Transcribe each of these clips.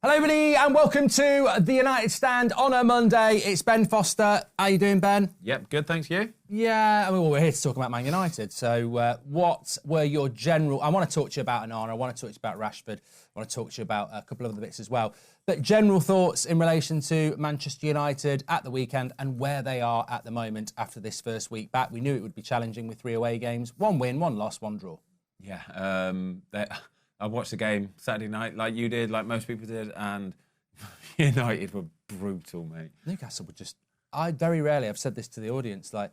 Hello everybody and welcome to the United Stand on a Monday. It's Ben Foster. How you doing, Ben? Yep, good, thanks, you? Yeah, we're here to talk about Man United. So what were your general... I want to talk to you about Onana, I want to talk to you about Rashford, I want to talk to you about a couple of other bits as well. But general thoughts in relation to Manchester United at the weekend and where they are at the moment after this first week back. We knew it would be challenging with 3 away games. 1 win, 1 loss, 1 draw. Yeah, I watched the game Saturday night like you did, like most people did, and United were brutal, mate. Newcastle were just... I've said this to the audience, I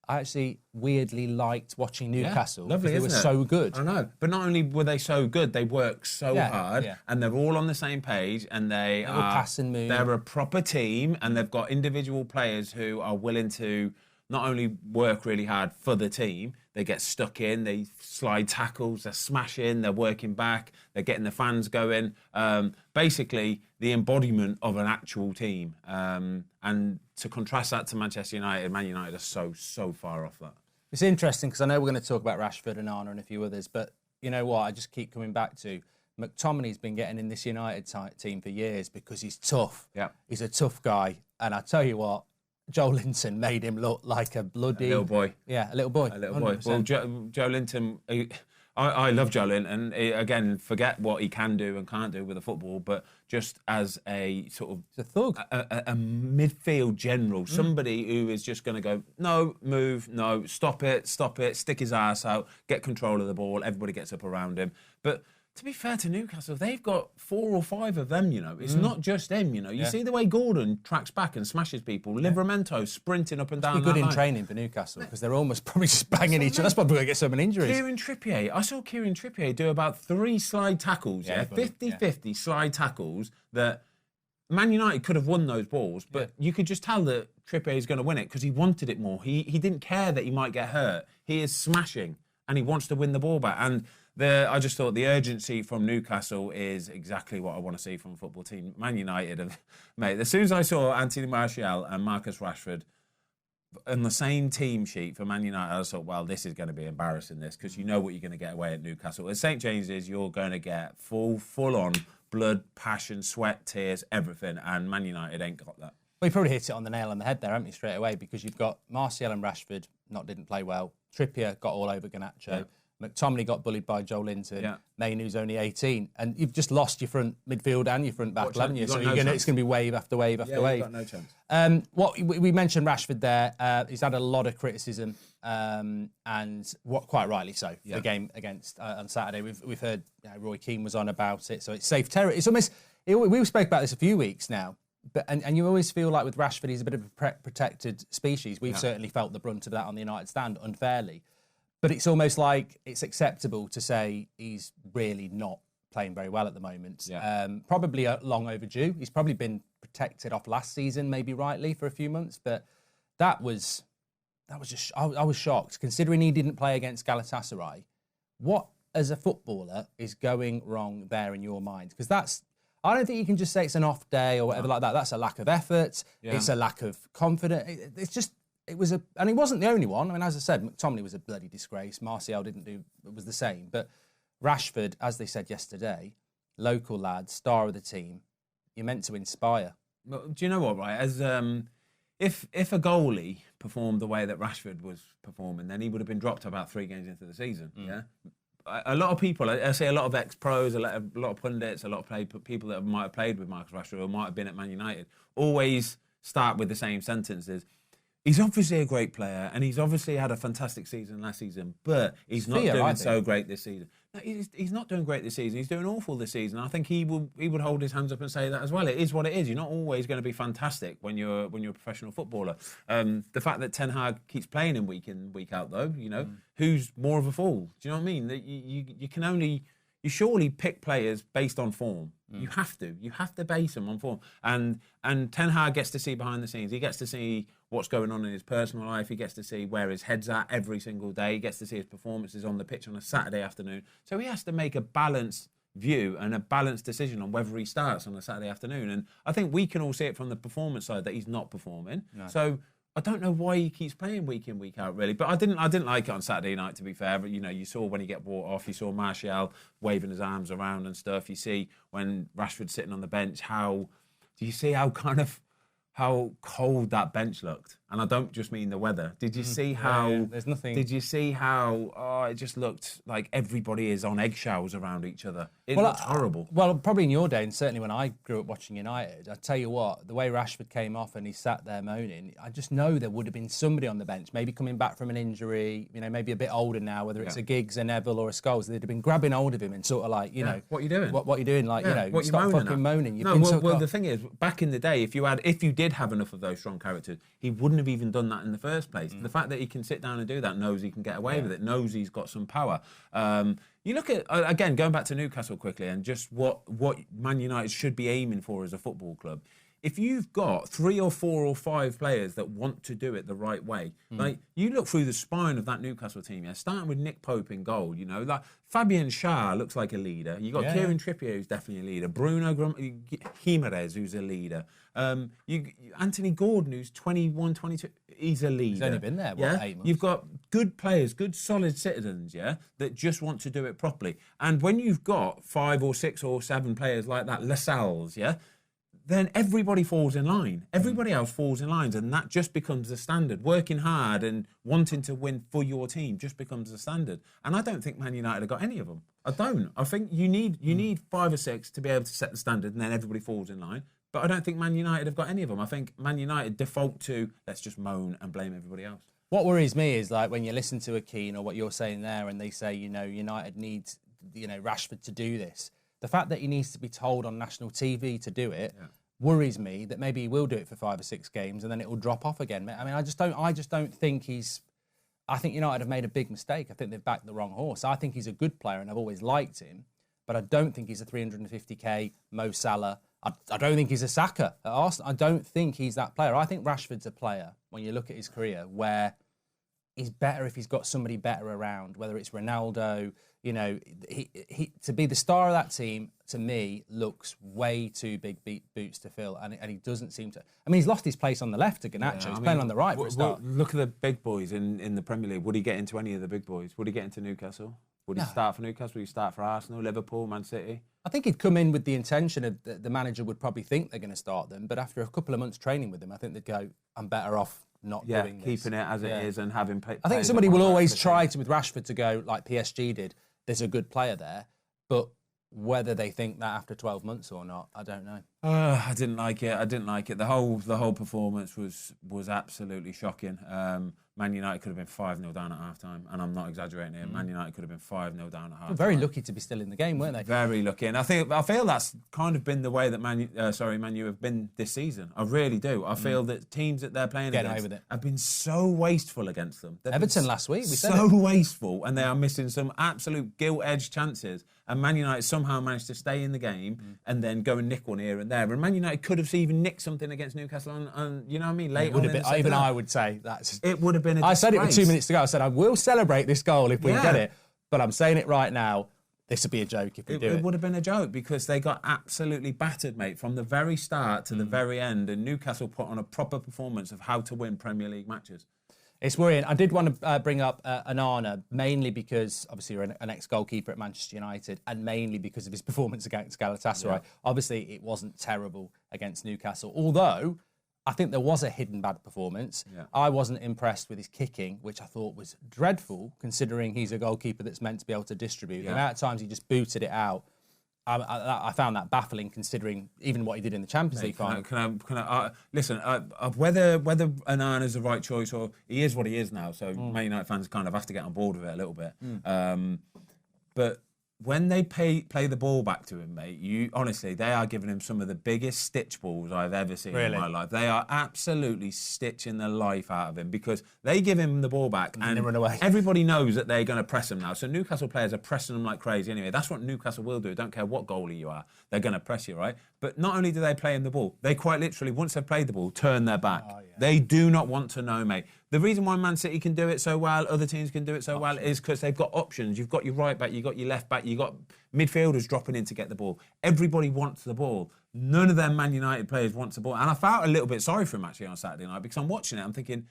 actually weirdly liked watching Newcastle. Yeah, lovely, because they were so good. I know, but not only were they so good, they work so hard, and they're all on the same page, and they are pass and move. They're a proper team, and they've got individual players who are willing to not only work really hard for the team, they get stuck in, they slide tackles, they're smashing, they're working back, they're getting the fans going. Basically, the embodiment of an actual team. And to contrast that to Manchester United, Man United are so far off that. It's interesting because I know we're going to talk about Rashford and Onana and a few others, but you know what? I just keep coming back to McTominay's been getting in this United team for years because he's tough. Yeah. He's a tough guy. And I tell you what, Joe Linton made him look like a bloody... A little boy. Yeah, a little boy. A little 100%. Boy. Well, Joe Linton... I love Joe Linton. Again, forget what he can do and can't do with the football, but just as a sort of... He's a thug. A midfield general, somebody who is just going to go, no, move, no, stop it, stick his ass out, get control of the ball, everybody gets up around him. But... to be fair to Newcastle, they've got 4 or 5 of them, you know. It's not just him, you know. You see the way Gordon tracks back and smashes people. Livramento sprinting up and down that line. Good in training for Newcastle because they're almost probably just banging each other. That's probably going to get so many injuries. Kieran Trippier. I saw Kieran Trippier do about 3 slide tackles, 50-50 slide tackles that Man United could have won those balls, but you could just tell that Trippier is going to win it because he wanted it more. He didn't care that he might get hurt. He is smashing and he wants to win the ball back. And I just thought the urgency from Newcastle is exactly what I want to see from a football team. Man United, mate, as soon as I saw Anthony Martial and Marcus Rashford on the same team sheet for Man United, I thought, well, this is going to be embarrassing, this, because you know what you're going to get away at Newcastle. At St James's, you're going to get full-on blood, passion, sweat, tears, everything, and Man United ain't got that. Well, you probably hit it on the nail on the head there, haven't you, straight away, because you've got Martial and Rashford didn't play well. Trippier got all over Garnacho. Yeah. McTominay got bullied by Joe Linton. Yeah. Mainoo's only 18. And you've just lost your front midfield and your front back, haven't you? So it's going to be wave after wave after wave. You've got no chance. We mentioned Rashford there. He's had a lot of criticism, and quite rightly so, for the game against on Saturday. We've heard Roy Keane was on about it, so it's safe territory. It's almost... We spoke about this a few weeks now, and you always feel like with Rashford, he's a bit of a protected species. We've certainly felt the brunt of that on the United Stand, unfairly. But it's almost like it's acceptable to say he's really not playing very well at the moment. Yeah. Probably long overdue. He's probably been protected off last season, maybe rightly, for a few months. But that was just... I was shocked, considering he didn't play against Galatasaray. What, as a footballer, is going wrong there in your mind? Because that's... I don't think you can just say it's an off day or whatever like that. That's a lack of effort. Yeah. It's a lack of confidence. It's just... and he wasn't the only one. I mean, as I said, McTominay was a bloody disgrace. Martial was the same. But Rashford, as they said yesterday, local lad, star of the team, you're meant to inspire. Well, do you know what, right? As if a goalie performed the way that Rashford was performing, then he would have been dropped about 3 games into the season. Yeah. A lot of people, I say a lot of ex-pros, a lot of pundits, a lot of people that might have played with Marcus Rashford or might have been at Man United, always start with the same sentences. He's obviously a great player, and he's obviously had a fantastic season last season, but he's not doing so great this season. No, he's not doing great this season. He's doing awful this season. I think he would hold his hands up and say that as well. It is what it is. You're not always going to be fantastic when you're a professional footballer. The fact that Ten Hag keeps playing him week in, week out, though, you know, who's more of a fool? Do you know what I mean? That you can only... You surely pick players based on form. You have to base them on form. And Ten Hag gets to see behind the scenes. He gets to see what's going on in his personal life. He gets to see where his head's at every single day. He gets to see his performances on the pitch on a Saturday afternoon. So he has to make a balanced view and a balanced decision on whether he starts on a Saturday afternoon. And I think we can all see it from the performance side that he's not performing. No. So I don't know why he keeps playing week in, week out, really. But I didn't like it on Saturday night, to be fair. But, you saw when he get brought off, you saw Martial waving his arms around and stuff. You see when Rashford's sitting on the bench, do you see how cold that bench looked? And I don't just mean the weather. Did you see how... there's nothing... Did you see how... it just looked like everybody is on eggshells around each other. It looked horrible. Well, probably in your day, and certainly when I grew up watching United, I tell you what, the way Rashford came off and he sat there moaning, I just know there would have been somebody on the bench, maybe coming back from an injury, maybe a bit older now, whether it's a Giggs, a Neville or a Scholes, they'd have been grabbing hold of him and sort of like, what are you doing? What are you doing? Like, what stop fucking moaning. The thing is, back in the day, if you did have enough of those strong characters, he wouldn't have even done that in the first place. The fact that he can sit down and do that, knows he can get away with it, knows he's got some power. You look at, again, going back to Newcastle quickly and just what Man United should be aiming for as a football club. If you've got 3 or 4 or 5 players that want to do it the right way, like you look through the spine of that Newcastle team, starting with Nick Pope in goal, like Fabian Schär looks like a leader. You got Kieran Trippier, who's definitely a leader. Bruno Jimenez, who's a leader. Anthony Gordon, who's 21, 22, he's a leader. He's only been there, 8 months? You've got good players, good solid citizens, that just want to do it properly. And when you've got 5 or 6 or 7 players like that, Lascelles, then everybody falls in line. Everybody else falls in lines, and that just becomes the standard. Working hard and wanting to win for your team just becomes the standard. And I don't think Man United have got any of them. I don't. I think you need 5 or 6 to be able to set the standard, and then everybody falls in line. But I don't think Man United have got any of them. I think Man United default to, let's just moan and blame everybody else. What worries me is like when you listen to a Keane or what you're saying there, and they say, United needs, Rashford to do this. The fact that he needs to be told on national TV to do it worries me. That maybe he will do it for 5 or 6 games and then it will drop off again. I mean, I just don't think he's. I think United have made a big mistake. I think they've backed the wrong horse. I think he's a good player and I've always liked him, but I don't think he's a 350k Mo Salah. I don't think he's a Saka at Arsenal. I don't think he's that player. I think Rashford's a player, when you look at his career, where he's better if he's got somebody better around, whether it's Ronaldo. He to be the star of that team, to me, looks way too big boots to fill, and he doesn't seem to. I mean, he's lost his place on the left to Garnacho. He's playing on the right for a start. Look at the big boys in the Premier League. Would he get into any of the big boys? Would he get into Newcastle? Would he start for Newcastle? Would he start for Arsenal, Liverpool, Man City? I think he'd come in with the intention of the manager would probably think they're going to start them, but after a couple of months training with him, I think they'd go, I'm better off not doing this. Keeping it as it is and having play. I think somebody will always try to, with Rashford, to go like PSG did. There's a good player there, but whether they think that after 12 months or not, I don't know. I didn't like it. The whole performance was absolutely shocking. Man United could have been 5-0 down at half-time, and I'm not exaggerating here. Man United could have been 5-0 down at half-time. Very lucky to be still in the game, weren't they? Very lucky, and I feel that's kind of been the way that Man U have been this season. I really do. I feel that teams that they're playing against have been so wasteful against them. Everton last week, we said so wasteful, and they are missing some absolute gilt-edged chances. And Man United somehow managed to stay in the game and then go and nick one here and there. And Man United could have even nicked something against Newcastle, and you know what I mean? Later on, even I would say it would have been a disgrace. I said it with 2 minutes to go. I said, I will celebrate this goal if we get it. But I'm saying it right now, this would be a joke if we do it. It would have been a joke because they got absolutely battered, mate, from the very start to the very end. And Newcastle put on a proper performance of how to win Premier League matches. It's worrying. I did want to bring up Onana, mainly because, obviously, you're an ex-goalkeeper at Manchester United, and mainly because of his performance against Galatasaray. Yeah. Obviously, it wasn't terrible against Newcastle, although I think there was a hidden bad performance. Yeah. I wasn't impressed with his kicking, which I thought was dreadful, considering he's a goalkeeper that's meant to be able to distribute. Yeah. The amount of times he just booted it out, I found that baffling, considering even what he did in the Champions League final. Listen, whether Onana's the right choice or he is what he is now, so Man United fans kind of have to get on board with it a little bit. But when they play the ball back to him, mate, honestly, they are giving him some of the biggest stitch balls I've ever seen in my life. They are absolutely stitching the life out of him because they give him the ball back and run away. Everybody knows that they're going to press him now. So Newcastle players are pressing them like crazy anyway. That's what Newcastle will do. Don't care what goalie you are. They're going to press you, right? But not only do they play him the ball, they quite literally, once they've played the ball, turn their back. Oh, yeah. They do not want to know, mate. The reason why Man City can do it so well, other teams can do it so well, is because they've got options. You've got your right back, you've got your left back, you've got midfielders dropping in to get the ball. Everybody wants the ball. None of them Man United players want the ball. And I felt a little bit sorry for him actually on Saturday night because I'm watching it, I'm thinking,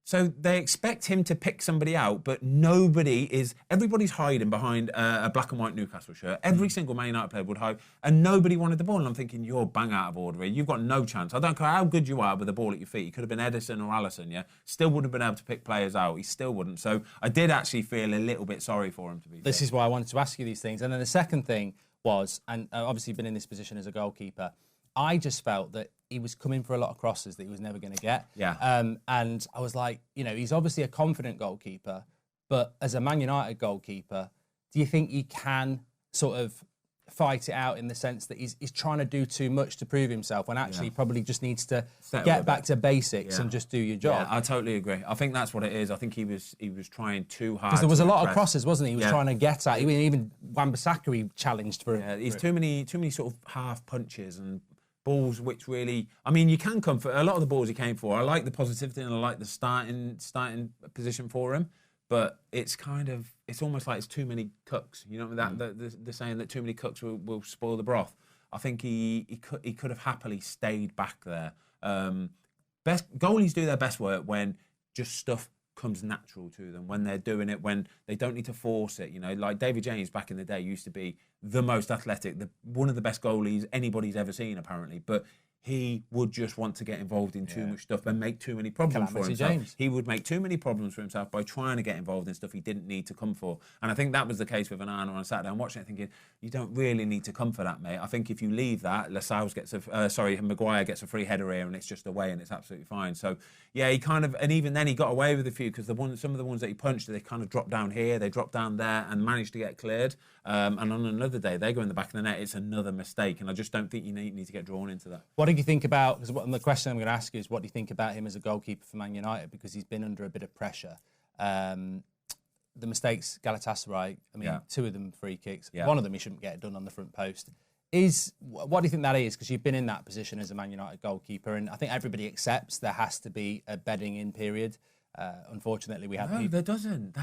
so they expect him to pick somebody out, but everybody's hiding behind a black and white Newcastle shirt. Every single Man United player would hide, and nobody wanted the ball. And I'm thinking, you're bang out of order here. You've got no chance. I don't care how good you are with the ball at your feet. You could have been Edison or Alisson, yeah? Still wouldn't have been able to pick players out. He still wouldn't. So I did actually feel a little bit sorry for him, to be fair. This is why I wanted to ask you these things. And then the second thing was, and I've obviously been in this position as a goalkeeper, I just felt that he was coming for a lot of crosses that he was never going to get. Yeah. And I was like, he's obviously a confident goalkeeper, but as a Man United goalkeeper, do you think he can sort of fight it out in the sense that he's trying to do too much to prove himself when actually he probably just needs to get back to basics and just do your job? Yeah, I totally agree. I think that's what it is. I think he was trying too hard. Because there was a lot of crosses, wasn't he? He was trying to get at. Even Wan-Bissaka he challenged for. Yeah, he's too many sort of half punches and balls which really, I mean, you can come for a lot of the balls he came for. I like the positivity and I like the starting position for him, but it's almost like it's too many cooks. You know that the saying that too many cooks will spoil the broth. I think he could have happily stayed back there. Best goalies do their best work when just stuff comes natural to them, when they're doing it, when they don't need to force it. Like David James back in the day used to be the most athletic, one of the best goalies anybody's ever seen, apparently. But he would just want to get involved in too much stuff and make too many problems for himself. James. He would make too many problems for himself by trying to get involved in stuff he didn't need to come for. And I think that was the case with Onana on Saturday. I'm watching it thinking, you don't really need to come for that, mate. I think if you leave that, Maguire gets a free header here and it's just away and it's absolutely fine. So, yeah, and even then he got away with a few because some of the ones that he punched, they kind of dropped down here, they dropped down there and managed to get cleared. And on another day, they go in the back of the net, it's another mistake. And I just don't think you need to get drawn into that. What did you think about, because the question I'm going to ask you is, what do you think about him as a goalkeeper for Man United? Because he's been under a bit of pressure. The mistakes, Galatasaray, I mean, two of them free kicks. Yeah. One of them he shouldn't get done on the front post. What do you think that is? Because you've been in that position as a Man United goalkeeper, and I think everybody accepts there has to be a bedding in period. Unfortunately, we had people. There doesn't.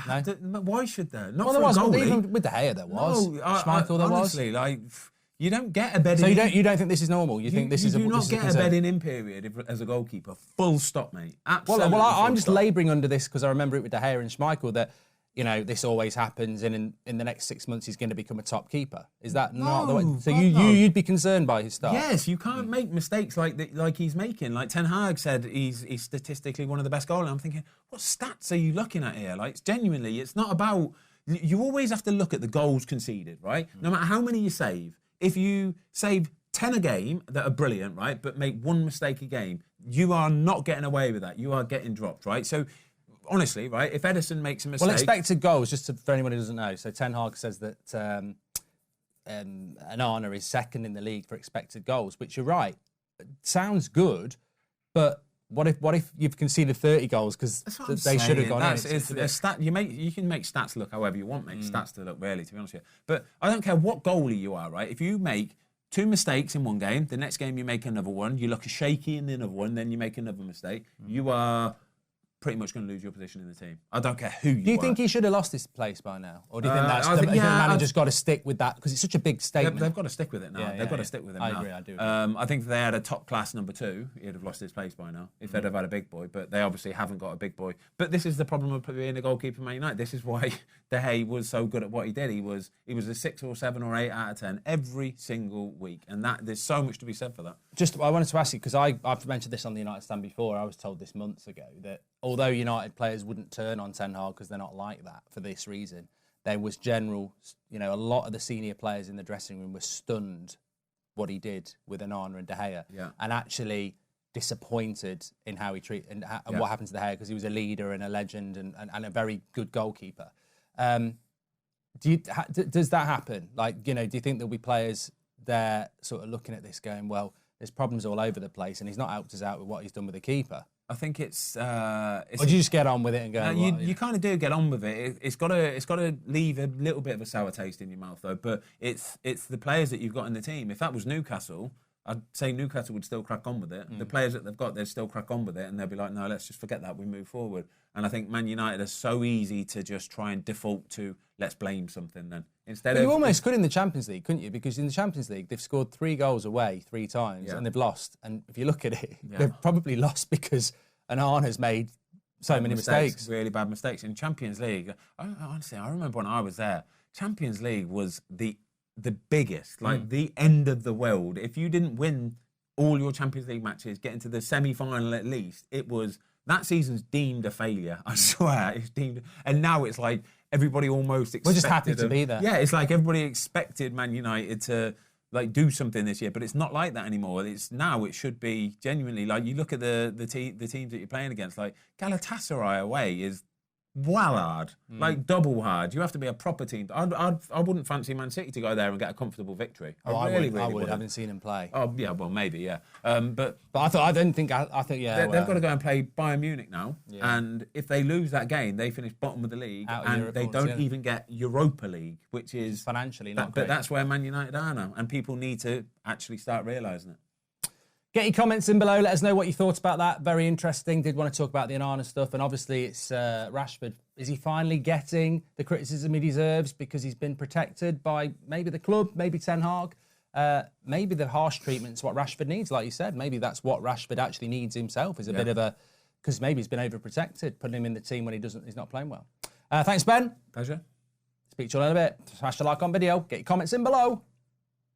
Why should there? Not well, for there was. a goalie. Even with De Gea, there was. No, Schmeichel, there honestly, was. You don't get a bedding. So you don't think this is normal? You think this is a? You do not get a bedding in period as a goalkeeper. Full stop, mate. Absolutely. Well, I'm just labouring under this because I remember it with De Gea and Schmeichel that. This always happens, and in the next 6 months he's going to become a top keeper. Is that not the way? So you'd be concerned by his start? Yes, you can't make mistakes like he's making. Like Ten Hag said, he's statistically one of the best goalies. I'm thinking, what stats are you looking at here? Like, genuinely, it's not about. You always have to look at the goals conceded, right? No matter how many you save, if you save 10 a game that are brilliant, right, but make one mistake a game, you are not getting away with that. You are getting dropped, right? So. Honestly, right, if Edison makes a mistake... Well, expected goals, for anyone who doesn't know. So Ten Hag says that Onana is second in the league for expected goals, which you're right. Sounds good, but what if you've conceded 30 goals because they should have gone in? It's a stat. You can make stats look however you want, make stats to look really, to be honest with you. But I don't care what goalie you are, right? If you make 2 mistakes in one game, the next game you make another one, you look shaky in the other one, then you make another mistake, you are... pretty much going to lose your position in the team. I don't care who you are. Do you think he should have lost his place by now? Or do you think the manager's got to stick with that? Because it's such a big statement. They've got to stick with it now. They've got to stick with it now. I agree, I do. I think if they had a top-class number 2, he'd have lost his place by now, if they'd have had a big boy. But they obviously haven't got a big boy. But this is the problem of being a goalkeeper for Man United. This is why De Gea was so good at what he did. He was a 6 or 7 or 8 out of 10 every single week. And there's so much to be said for that. I wanted to ask you, because I've mentioned this on the United stand before. I was told this months ago that although United players wouldn't turn on Ten Hag because they're not like that for this reason, there was a lot of the senior players in the dressing room were stunned what he did with Onana and De Gea, and actually disappointed in how he treated and what happened to De Gea because he was a leader and a legend and a very good goalkeeper. Does that happen? Do you think there'll be players there sort of looking at this going, well, there's problems all over the place and he's not helped us out with what he's done with the keeper? I think it's. Or do you just get on with it and go? You kind of do get on with it. It's got to leave a little bit of a sour taste in your mouth though. But it's the players that you've got in the team. If that was Newcastle, I'd say Newcastle would still crack on with it. The players that they've got, they'd still crack on with it, and they'll be like, no, let's just forget that. We move forward. And I think Man United are so easy to just try and default to let's blame something then. Instead you almost could in the Champions League, couldn't you? Because in the Champions League, they've scored 3 goals away 3 times and they've lost. And if you look at it, they've probably lost because Onana's made so many mistakes. Really bad mistakes. In Champions League, honestly, I remember when I was there, Champions League was the biggest, like the end of the world. If you didn't win all your Champions League matches, get into the semi-final at least, that season's deemed a failure. I swear, it's deemed. And now it's like everybody almost expected. We're just happy to be there. Yeah, it's like everybody expected Man United to like do something this year, but it's not like that anymore. It should be genuinely like you look at the teams that you're playing against. Like Galatasaray away is well hard, like double hard. You have to be a proper team. I wouldn't fancy Man City to go there and get a comfortable victory. I would. I haven't seen him play. Oh yeah, well maybe yeah. But I think they've got to go and play Bayern Munich now. Yeah. And if they lose that game, they finish bottom of the league, and they don't even get Europa League, which is financially not great. But that's where Man United are now, and people need to actually start realising it. Get your comments in below. Let us know what you thought about that. Very interesting. Did want to talk about the Onana stuff. And obviously it's Rashford. Is he finally getting the criticism he deserves because he's been protected by maybe the club, maybe Ten Hag? Maybe the harsh treatment's what Rashford needs, like you said. Maybe that's what Rashford actually needs himself, is a bit of a... Because maybe he's been overprotected, putting him in the team when he's not playing well. Thanks, Ben. Pleasure. Speak to you in a bit. Smash the like on video. Get your comments in below.